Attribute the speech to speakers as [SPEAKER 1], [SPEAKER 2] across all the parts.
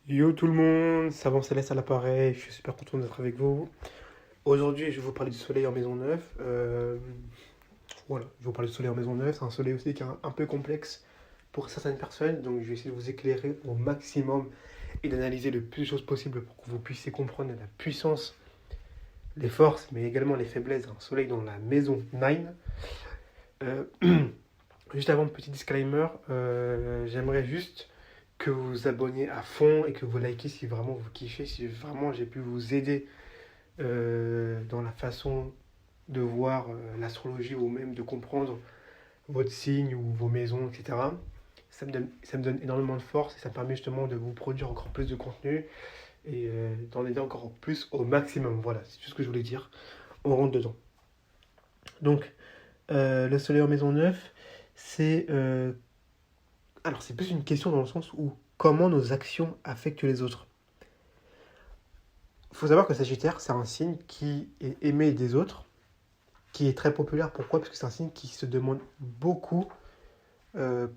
[SPEAKER 1] Yo tout le monde, c'est Savant Céleste à l'appareil, je suis super content d'être avec vous. Aujourd'hui, je vais vous parler du soleil en maison neuve. Voilà, je vais vous parler du soleil en maison neuve. C'est un soleil aussi qui est un peu complexe pour certaines personnes, donc je vais essayer de vous éclairer au maximum et d'analyser le plus de choses possible pour que vous puissiez comprendre la puissance, les forces, mais également les faiblesses d'un soleil dans la maison 9. Euh, Juste avant, petit disclaimer, j'aimerais juste que vous vous abonniez à fond et que vous likez si vraiment vous kiffez, si vraiment j'ai pu vous aider dans la façon de voir l'astrologie ou même de comprendre votre signe ou vos maisons, etc. Ça me donne énormément de force et ça me permet justement de vous produire encore plus de contenu et d'en aider encore plus au maximum. Voilà, c'est tout ce que je voulais dire. On rentre dedans. Donc, le soleil en maison 9, c'est alors, c'est plus une question dans le sens où comment nos actions affectent les autres. Il faut savoir que Sagittaire, c'est un signe qui est aimé des autres, qui est très populaire. Pourquoi? Parce que c'est un signe qui se demande beaucoup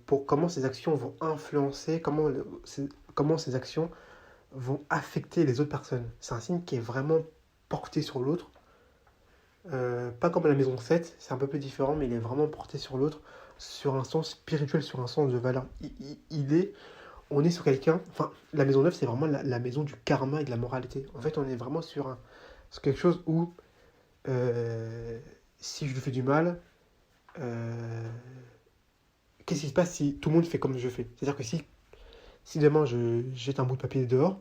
[SPEAKER 1] pour comment ses actions vont influencer, comment ses actions vont affecter les autres personnes. C'est un signe qui est vraiment porté sur l'autre. Pas comme la maison 7, c'est un peu plus différent, mais il est vraiment porté sur l'autre, sur un sens spirituel, sur un sens de valeur. On est sur quelqu'un, enfin, la maison 9 c'est vraiment la maison du karma et de la moralité. En fait, on est vraiment sur quelque chose où, euh, si je lui fais du mal, euh, qu'est-ce qui se passe si tout le monde fait comme je fais? C'est-à-dire que si demain je jette un bout de papier dehors,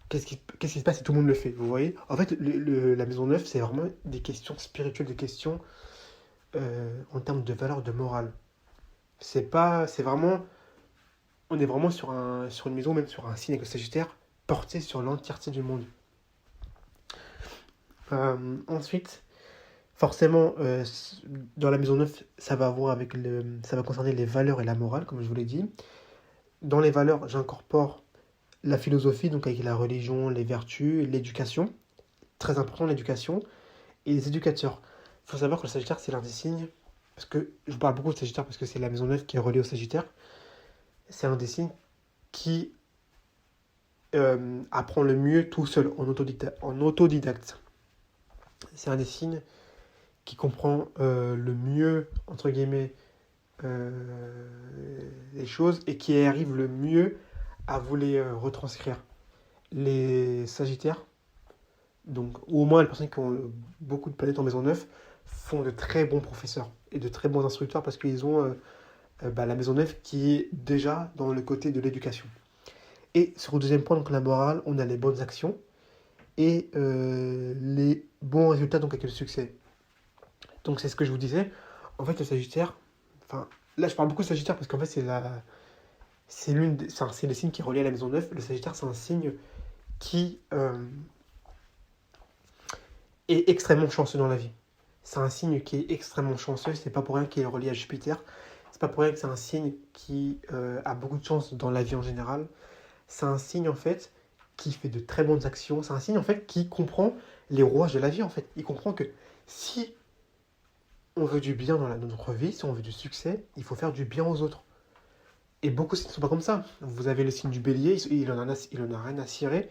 [SPEAKER 1] qu'est-ce qui se passe si tout le monde le fait? Vous voyez? En fait, la maison 9 c'est vraiment des questions spirituelles, des questions en termes de valeur, de morale. C'est vraiment, on est vraiment sur une maison, même sur un signe avec le Sagittaire, porté sur l'entièreté du monde. Ensuite, forcément, dans la maison 9, ça va concerner les valeurs et la morale, comme je vous l'ai dit. Dans les valeurs, j'incorpore la philosophie, donc avec la religion, les vertus, l'éducation. Très important, l'éducation. Et les éducateurs. Il faut savoir que le Sagittaire, c'est l'un des signes, parce que je vous parle beaucoup de Sagittaire parce que c'est la maison 9 qui est reliée au Sagittaire. C'est un des signes qui apprend le mieux tout seul, en autodidacte. C'est un des signes qui comprend le mieux, entre guillemets, les choses et qui arrive le mieux à vous les retranscrire. Les Sagittaires, donc, ou au moins les personnes qui ont beaucoup de planètes en maison 9, font de très bons professeurs et de très bons instructeurs parce qu'ils ont la maison 9 qui est déjà dans le côté de l'éducation. Et sur le deuxième point, donc la morale, on a les bonnes actions et les bons résultats, donc avec le succès. Donc c'est ce que je vous disais. En fait, le Sagittaire, enfin, là je parle beaucoup de Sagittaire parce qu'en fait c'est le signe qui est relié à la maison 9. Le Sagittaire, c'est un signe qui est extrêmement chanceux dans la vie. C'est un signe qui est extrêmement chanceux. C'est pas pour rien qu'il est relié à Jupiter. C'est pas pour rien que c'est un signe qui a beaucoup de chance dans la vie en général. C'est un signe en fait qui fait de très bonnes actions. C'est un signe en fait qui comprend les rouages de la vie en fait. Il comprend que si on veut du bien dans notre vie, si on veut du succès, il faut faire du bien aux autres. Et beaucoup de signes ne sont pas comme ça. Vous avez le signe du bélier, il en a rien à cirer,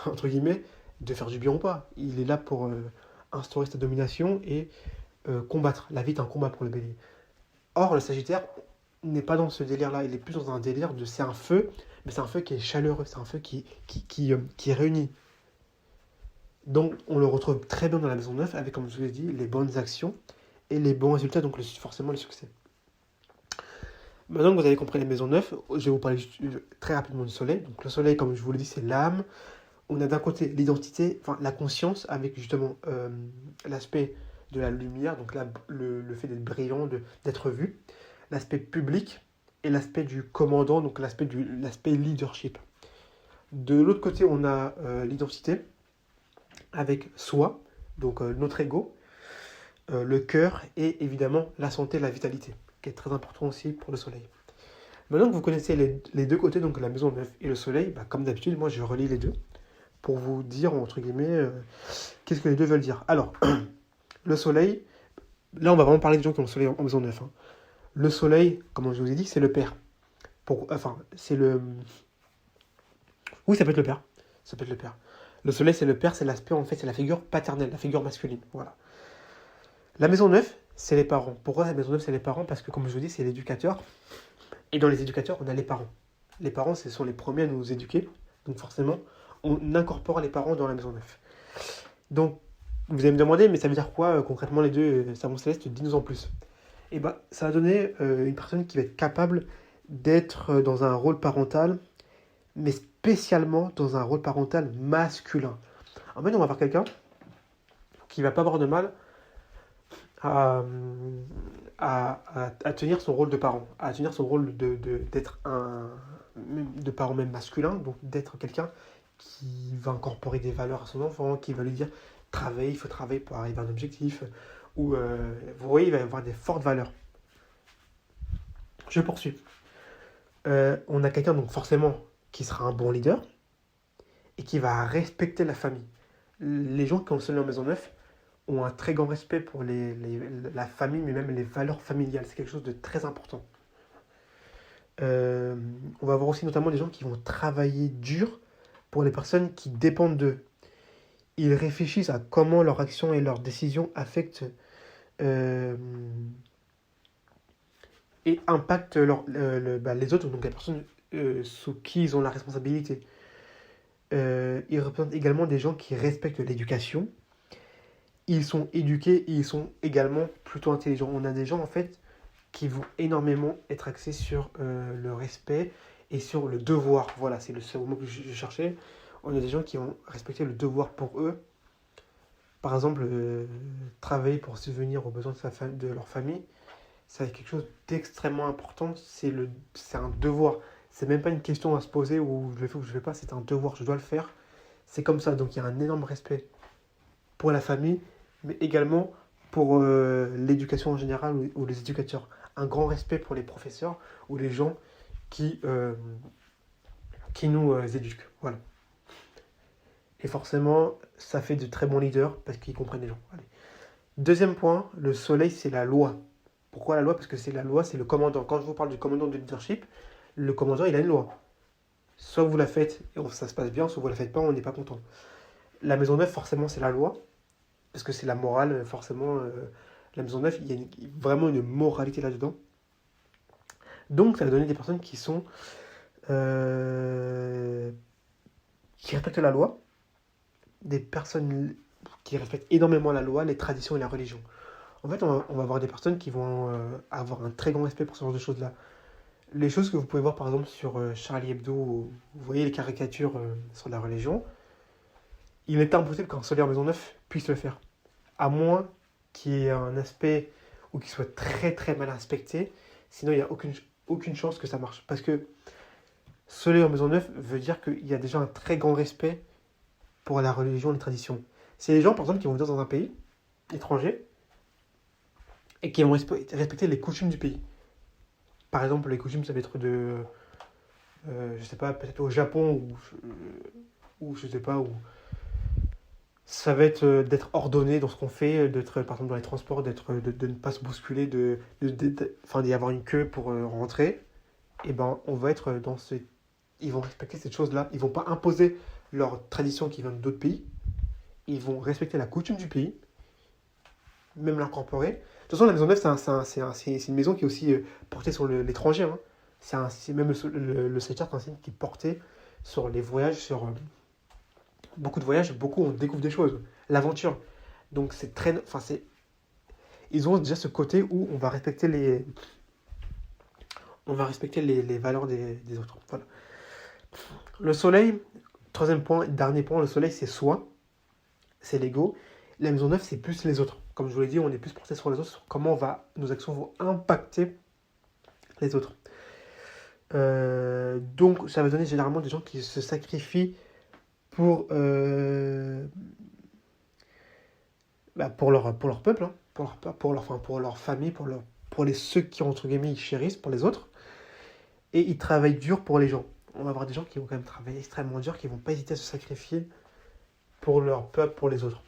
[SPEAKER 1] entre guillemets, de faire du bien ou pas. Il est là pour instaurer sa domination et combattre. La vie est un combat pour le bélier. Or, le sagittaire n'est pas dans ce délire-là. Il est plus dans un délire de c'est un feu, mais c'est un feu qui est chaleureux, c'est un feu qui réunit. Donc, on le retrouve très bien dans la maison 9 avec, comme je vous l'ai dit, les bonnes actions et les bons résultats, donc forcément le succès. Maintenant que vous avez compris la maison 9, je vais vous parler très rapidement du soleil. Donc le soleil, comme je vous l'ai dit, c'est l'âme. On a d'un côté l'identité, enfin la conscience, avec justement l'aspect de la lumière, donc le fait d'être brillant, d'être vu. L'aspect public et l'aspect du commandant, donc l'aspect leadership. De l'autre côté, on a l'identité avec soi, donc notre ego, le cœur et évidemment la santé, la vitalité, qui est très important aussi pour le soleil. Maintenant que vous connaissez les deux côtés, donc la maison 9 et le soleil, bah, comme d'habitude, moi je relie les deux pour vous dire, entre guillemets, qu'est-ce que les deux veulent dire. Alors, le soleil, là on va vraiment parler des gens qui ont le soleil en maison 9. Hein. Le soleil, comme je vous ai dit, c'est le père. Enfin, c'est Oui, ça peut être le père. Ça peut être le père. Le soleil, c'est le père, c'est l'aspect, en fait, c'est la figure paternelle, la figure masculine. Voilà. La maison neuve, c'est les parents. Pourquoi la maison neuve, c'est les parents? Parce que, comme je vous dis, c'est l'éducateur. Et dans les éducateurs, on a les parents. Les parents, ce sont les premiers à nous éduquer. Donc, forcément, on incorpore les parents dans la maison neuve. Donc, vous allez me demander, mais ça veut dire quoi concrètement les deux savants célestes? Dis-nous en plus. Et bah, ça va donner une personne qui va être capable d'être dans un rôle parental, mais spécialement dans un rôle parental masculin. En fait, on va avoir quelqu'un qui va pas avoir de mal à, à tenir son rôle de parent, à tenir son rôle d'être de parent même masculin, donc d'être quelqu'un qui va incorporer des valeurs à son enfant, qui va lui dire travailler, il faut travailler pour arriver à un objectif, ou vous voyez, il va y avoir des fortes valeurs. Je poursuis. On a quelqu'un donc forcément qui sera un bon leader et qui va respecter la famille. Les gens qui ont le soleil en maison neuve ont un très grand respect pour la famille, mais même les valeurs familiales. C'est quelque chose de très important. On va avoir aussi notamment des gens qui vont travailler dur pour les personnes qui dépendent d'eux. Ils réfléchissent à comment leur action et leurs décisions affectent euh, et impactent les autres, donc les personnes sous qui ils ont la responsabilité. Ils représentent également des gens qui respectent l'éducation. Ils sont éduqués et ils sont également plutôt intelligents. On a des gens en fait qui vont énormément être axés sur le respect et sur le devoir. Voilà, c'est le seul mot que je cherchais. On a des gens qui vont respecter le devoir pour eux. Par exemple, travailler pour subvenir aux besoins de leur famille, c'est quelque chose d'extrêmement important. C'est un devoir. C'est même pas une question à se poser ou je le fais ou je le fais pas. C'est un devoir. Je dois le faire. C'est comme ça. Donc il y a un énorme respect pour la famille, mais également pour l'éducation en général ou les éducateurs. Un grand respect pour les professeurs ou les gens qui, euh, qui nous éduquent. Voilà. Et forcément, ça fait de très bons leaders parce qu'ils comprennent les gens. Allez. Deuxième point, le soleil, c'est la loi. Pourquoi la loi? Parce que c'est la loi, c'est le commandant. Quand je vous parle du commandant de leadership, le commandant, il a une loi. Soit vous la faites et ça se passe bien, soit vous la faites pas, on n'est pas content. La maison neuve, forcément, c'est la loi. Parce que c'est la morale, forcément. La maison neuve, il y a vraiment une moralité là-dedans. Donc, ça va donner des personnes qui sont. euh, qui respectent la loi, des personnes qui respectent énormément la loi, les traditions et la religion. En fait, on va avoir des personnes qui vont avoir un très grand respect pour ce genre de choses-là. Les choses que vous pouvez voir par exemple sur Charlie Hebdo, où vous voyez les caricatures sur la religion, il est impossible qu'un solaire maison neuve puisse le faire. À moins qu'il y ait un aspect ou qu'il soit très très mal inspecté, sinon il n'y a aucune chance que ça marche. Parce que solaire maison neuve veut dire qu'il y a déjà un très grand respect pour la religion et les traditions. C'est les gens par exemple qui vont venir dans un pays étranger et qui vont respecter les coutumes du pays. Par exemple, les coutumes, ça va être je sais pas, peut-être au Japon ou je sais pas, où ça va être d'être ordonné dans ce qu'on fait, d'être, par exemple, dans les transports, de ne pas se bousculer, enfin, d'y avoir une queue pour rentrer. Et ben, on va être dans ce. Ils vont respecter cette chose-là. Ils vont pas imposer leur tradition qui vient d'autres pays. Ils vont respecter la coutume du pays, même l'incorporer. De toute façon, la maison neuve, c'est une maison qui est aussi portée sur l'étranger. Hein. C'est même le secteur qui est porté sur les voyages, sur beaucoup de voyages, beaucoup on découvre des choses, l'aventure. Donc c'est très, enfin c'est, ils ont déjà ce côté où on va respecter les valeurs des autres. Voilà. Le soleil, troisième point, dernier point, le soleil c'est soi, c'est l'ego. La maison neuve c'est plus les autres. Comme je vous l'ai dit, on est plus porté sur les autres, sur comment nos actions vont impacter les autres. Donc ça va donner généralement des gens qui se sacrifient pour, pour leur peuple, hein, pour leur famille, pour ceux qui, entre guillemets, ils chérissent, pour les autres. Et ils travaillent dur pour les gens. On va avoir des gens qui vont quand même travailler extrêmement dur, qui vont pas hésiter à se sacrifier pour leur peuple, pour les autres.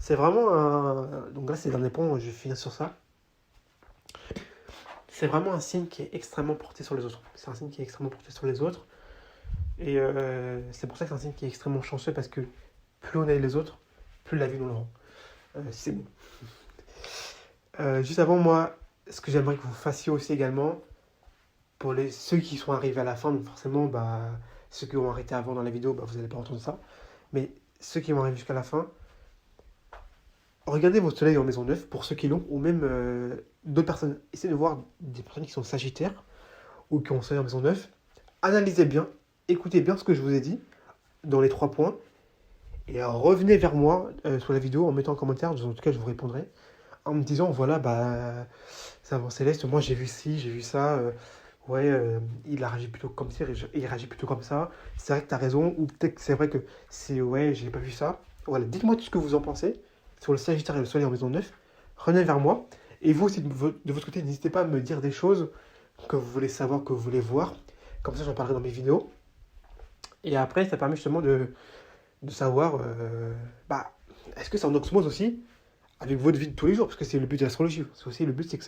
[SPEAKER 1] C'est vraiment un. Donc là, c'est le dernier point, je vais finir sur ça. C'est vraiment un signe qui est extrêmement porté sur les autres. C'est un signe qui est extrêmement porté sur les autres. Et c'est pour ça que c'est un signe qui est extrêmement chanceux parce que plus on aide les autres, plus la vie nous le rend. C'est bon. Juste avant, moi, ce que j'aimerais que vous fassiez aussi également, pour ceux qui sont arrivés à la fin, donc forcément, bah, ceux qui ont arrêté avant dans la vidéo, bah, vous n'allez pas entendre ça. Mais ceux qui vont arriver jusqu'à la fin, regardez votre soleil en maison 9 pour ceux qui l'ont, ou même d'autres personnes. Essayez de voir des personnes qui sont sagittaires ou qui ont soleil en maison 9. Analysez bien, écoutez bien ce que je vous ai dit dans les 3 points. Et revenez vers moi sur la vidéo en mettant en commentaire, en tout cas je vous répondrai, en me disant voilà, bah, ça va Céleste, moi j'ai vu ci, j'ai vu ça, ouais, il a réagi plutôt comme ça, il réagit plutôt comme ça, c'est vrai que t'as raison, ou peut-être que c'est vrai que c'est ouais, j'ai pas vu ça. Voilà, dites-moi tout ce que vous en pensez sur le Sagittaire et le Soleil en maison 9, revenez vers moi, et vous aussi de votre côté, n'hésitez pas à me dire des choses que vous voulez savoir, que vous voulez voir, comme ça j'en parlerai dans mes vidéos, et après ça permet justement de savoir, bah, est-ce que c'est en osmose aussi avec votre vie de tous les jours, parce que c'est le but de l'astrologie. C'est aussi le but, c'est que